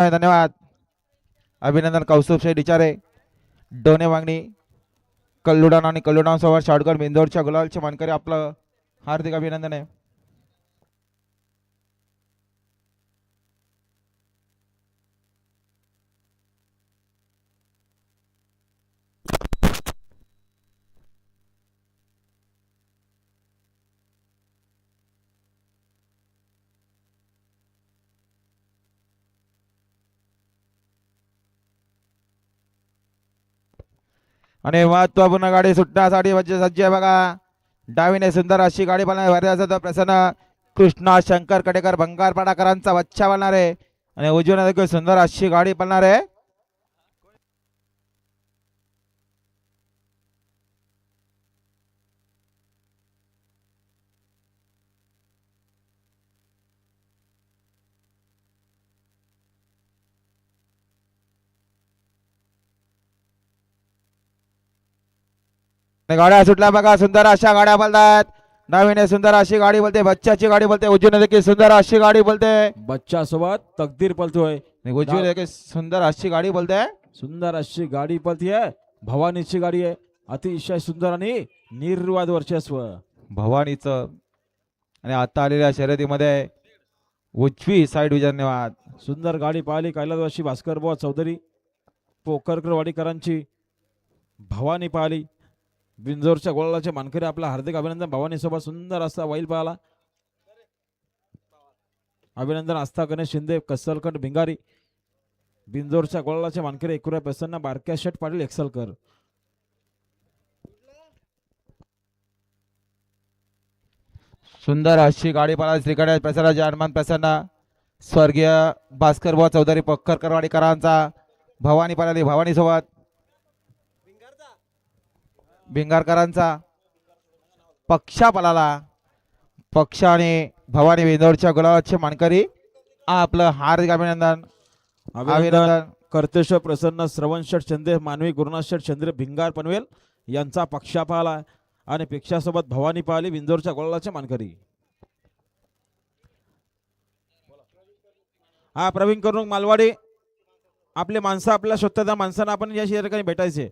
धन्यवाद. अभिनंदन कौस्तुभ शेठ इचारे डोने वांगणी कल्लुडान आणि कल्लुडान सोबत शॉटगन बिंदोरच्या गुलालचे मानकरी आपलं हार्दिक अभिनंदन आहे. आणि महत्वपूर्ण गाडी सुटण्यासाठी म्हणजे सज्ज आहे बघा. डावीने सुंदर अशी गाडी बनवणार प्रसन्न कृष्णा शंकर कडेकर भंगारपाडाकरांचा बच्चा बनणार आहे आणि उजवीने देखील सुंदर अशी गाडी बनणार आहे. गाड्या सुटल्या बघा. सुंदर अशा गाड्या बोलतात. डावीने सुंदर अशी गाडी बोलते. बच्चाची गाडी बोलते. उजवीने देखील सुंदर अशी गाडी बोलते. बच्चा सोबत तकदीर पलतोय. उजवीने देखील सुंदर अशी गाडी बोलते. सुंदर अशी गाडी पलतीये. भवानीची गाडी आहे. अतिशय सुंदर आणि निर्वाद वर्चस्व भवानीचं. आणि आता आलेल्या शर्यतीमध्ये उजवी साईड विजय. धन्यवाद. सुंदर गाडी पाहिली कैलासवासी भास्कर बुवा चौधरी पोकरकरवाडीकरांची. भवानी पाहिली बिंजोरच्या गोळाचे मानकरी आपला हार्दिक अभिनंदन. भवानी सोबत सुंदर असा बैल पाहिला. अभिनंदन आस्था गणेश शिंदे कसलकट भिंगारी बिंजोरच्या गोळाचे मानकरी. एकुऱ्या प्रसन्न बारक्या शेट पाटील एक्सलकर. सुंदर अशी गाडी पळाली श्रीकडे प्रसन्न हनुमान प्रसन्न स्वर्गीय भास्कर बुवा चौधरी पोकरकरवाडीकरांचा. भवानी पळाली. भवानी सोबत भिंगारकरांचा पक्षा पळाला. पक्ष आणि भवानी बिंदोरच्या गुलाबाचे मानकरी आपलं हार्दिक अभिनंदन. अभिनंदन कर्तेश्वर प्रसन्न श्रवण शेठ चंद्र मानवी गुरुनाथ शेठ चंद्र भिंगार पनवेल यांचा पक्षा पाहला आणि पेक्षासोबत भवानी पाहिली बिंजोरच्या गोळाचे मानकरी. हा प्रवीण करुण मालवाडी. आपले माणसं आपल्या स्वतःच्या माणसांना आपण या ठिकाणी भेटायचे.